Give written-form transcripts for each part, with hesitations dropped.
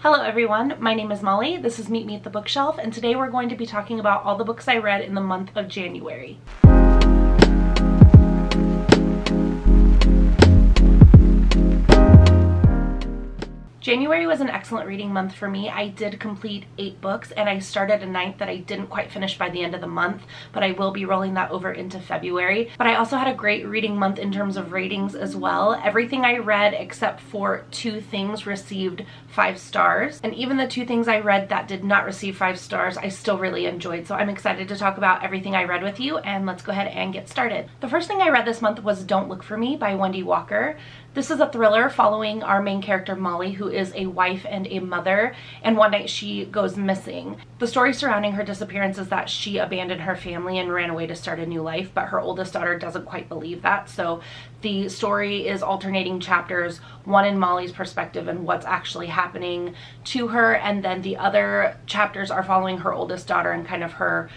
Hello everyone, my name is Molly, this is Meet Me at the Bookshelf, and today we're going to be talking about all the books I read in the month of January. January was an excellent reading month for me. I did complete 8 books and I started a 9th that I didn't quite finish by the end of the month, but I will be rolling that over into February. But I also had a great reading month in terms of ratings as well. Everything I read except for 2 things received 5 stars. And even the 2 things I read that did not receive 5 stars, I still really enjoyed. So I'm excited to talk about everything I read with you, and let's go ahead and get started. The first thing I read this month was Don't Look for Me by Wendy Walker. This is a thriller following our main character Molly, who is a wife and a mother, and one night she goes missing. The story surrounding her disappearance is that she abandoned her family and ran away to start a new life, but her oldest daughter doesn't quite believe that. So the story is alternating chapters, one in Molly's perspective and what's actually happening to her, and then the other chapters are following her oldest daughter and kind of her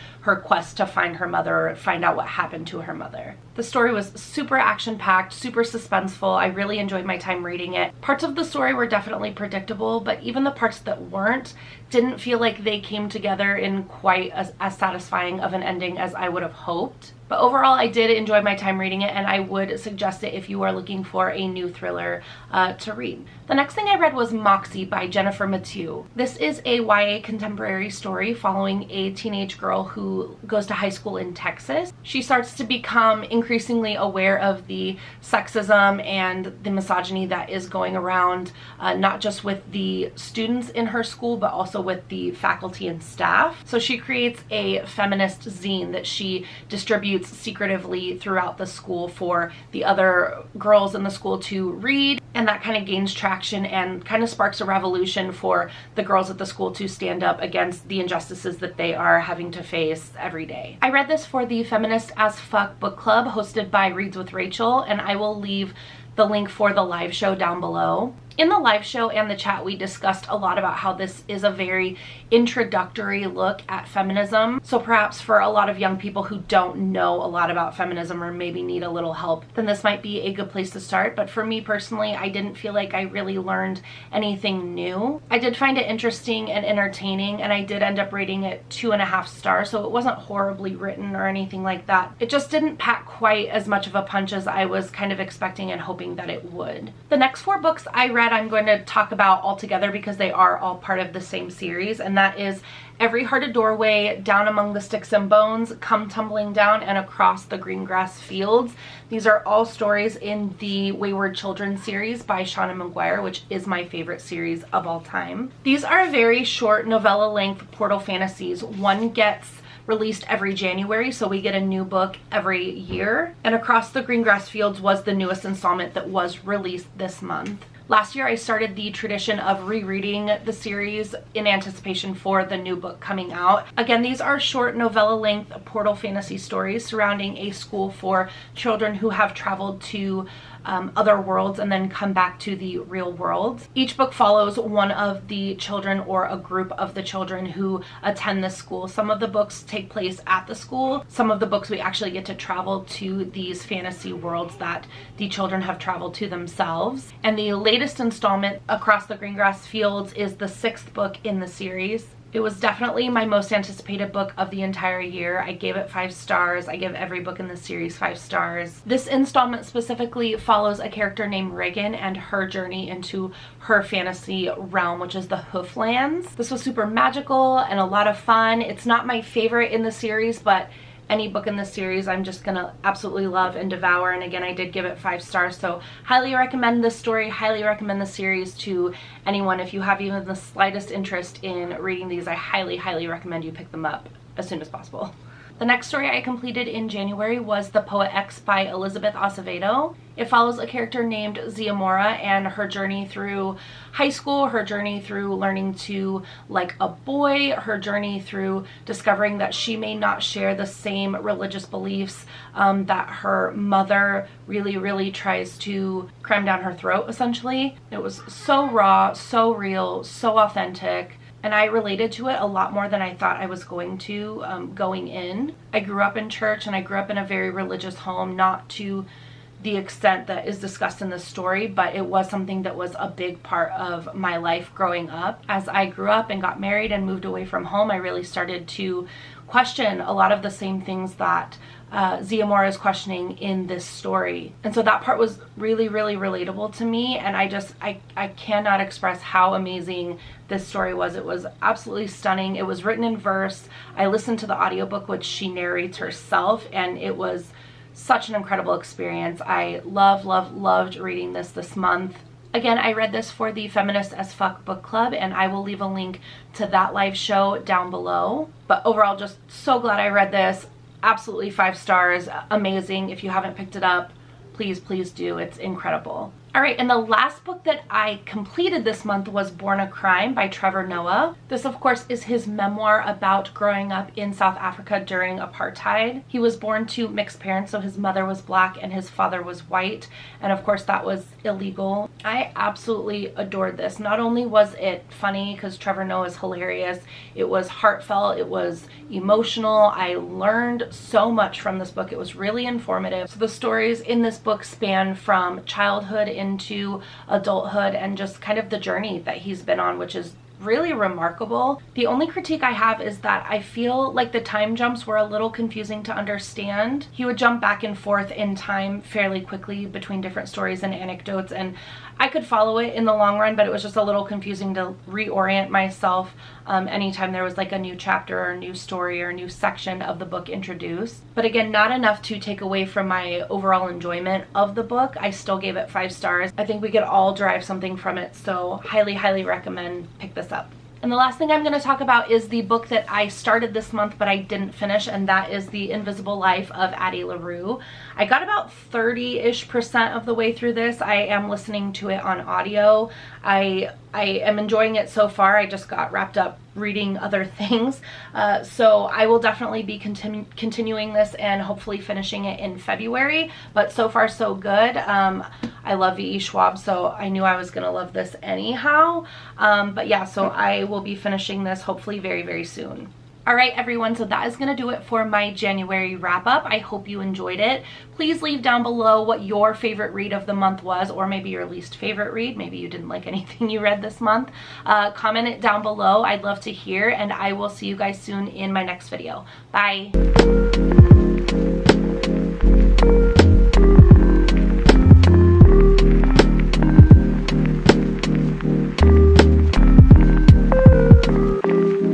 quest to find her mother, find out what happened to her mother. The story was super action-packed, super suspenseful. I really enjoyed my time reading it. Parts of the story were definitely predictable, but even the parts that weren't didn't feel like they came together in quite as satisfying of an ending as I would have hoped. But overall, I did enjoy my time reading it, and I would suggest it if you are looking for a new thriller to read. The next thing I read was Moxie by Jennifer Mathieu. This is a YA contemporary story following a teenage girl who goes to high school in Texas. She starts to become increasingly aware of the sexism and the misogyny that is going around, not just with the students in her school, but also with the faculty and staff. So she creates a feminist zine that she distributes secretively throughout the school for the other girls in the school to read, and that kind of gains traction and kind of sparks a revolution for the girls at the school to stand up against the injustices that they are having to face every day. I read this for the Feminist as Fuck book club hosted by Reads with Rachel, and I will leave the link for the live show down below. In the live show and the chat, we discussed a lot about how this is a very introductory look at feminism. So perhaps for a lot of young people who don't know a lot about feminism or maybe need a little help, then this might be a good place to start. But for me personally, I didn't feel like I really learned anything new. I did find it interesting and entertaining, and I did end up rating it 2.5 stars, so it wasn't horribly written or anything like that. It just didn't pack quite as much of a punch as I was kind of expecting and hoping that it would. The next 4 books I read I'm going to talk about all together because they are all part of the same series, and that is Every Hearted Doorway, Down Among the Sticks and Bones, Come Tumbling Down, and Across the Greengrass Fields. These are all stories in the Wayward Children series by Shauna McGuire, which is my favorite series of all time. These are very short novella-length portal fantasies. One gets released every January, so we get a new book every year. And Across the Greengrass Fields was the newest installment that was released this month. Last year, I started the tradition of rereading the series in anticipation for the new book coming out. Again, these are short novella-length portal fantasy stories surrounding a school for children who have traveled to other worlds and then come back to the real world. Each book follows one of the children or a group of the children who attend the school. Some of the books take place at the school. Some of the books we actually get to travel to these fantasy worlds that the children have traveled to themselves. And the latest installment, Across the Greengrass Fields, is the 6th book in the series. It was definitely my most anticipated book of the entire year. I gave it 5 stars. I give every book in the series 5 stars. This installment specifically follows a character named Reagan and her journey into her fantasy realm, which is the Hooflands. This was super magical and a lot of fun. It's not my favorite in the series, but any book in this series I'm just gonna absolutely love and devour. And again, I did give it 5 stars, so highly recommend this story, highly recommend the series to anyone. If you have even the slightest interest in reading these, I highly recommend you pick them up as soon as possible. The next story I completed in January was The Poet X by Elizabeth Acevedo. It follows a character named Ziamora and her journey through high school, her journey through learning to like a boy, her journey through discovering that she may not share the same religious beliefs that her mother really tries to cram down her throat, essentially. It was so raw, so real, so authentic. And I related to it a lot more than I thought I was going to going in. I grew up in church and I grew up in a very religious home, not to the extent that is discussed in this story, but it was something that was a big part of my life growing up. As I grew up and got married and moved away from home, I really started to question a lot of the same things that Ziamora is questioning in this story. And so that part was really, really relatable to me, and I cannot express how amazing this story was. It was absolutely stunning. It was written in verse. I listened to the audiobook, which she narrates herself, and it was such an incredible experience. I loved reading this month. Again, I read this for the Feminist as Fuck book club, and I will leave a link to that live show down below. But overall, just so glad I read this. Absolutely 5 stars. Amazing. If you haven't picked it up, please do. It's incredible. All right, and the last book that I completed this month was Born a Crime by Trevor Noah. This, of course, is his memoir about growing up in South Africa during apartheid. He was born to mixed parents, so his mother was black and his father was white, and of course that was illegal. I absolutely adored this. Not only was it funny, because Trevor Noah is hilarious, it was heartfelt, it was emotional. I learned so much from this book. It was really informative. So the stories in this book span from childhood into adulthood and just kind of the journey that he's been on, which is really remarkable. The only critique I have is that I feel like the time jumps were a little confusing to understand. He would jump back and forth in time fairly quickly between different stories and anecdotes, and I could follow it in the long run, but it was just a little confusing to reorient myself anytime there was like a new chapter or a new story or a new section of the book introduced. But again, not enough to take away from my overall enjoyment of the book. I still gave it 5 stars. I think we could all derive something from it, so highly recommend pick this up. And the last thing I'm going to talk about is the book that I started this month but I didn't finish, and that is The Invisible Life of Addie LaRue. I got about 30-ish% of the way through this. I am listening to it on audio. I am enjoying it so far. I just got wrapped up reading other things. So I will definitely be continuing this and hopefully finishing it in February. But so far so good. I love V.E. Schwab, so I knew I was going to love this anyhow. But yeah, so I will be finishing this hopefully very soon. All right, everyone, so that is going to do it for my January wrap up. I hope you enjoyed it. Please leave down below what your favorite read of the month was, or maybe your least favorite read. Maybe you didn't like anything you read this month. Comment it down below. I'd love to hear, and I will see you guys soon in my next video. Bye.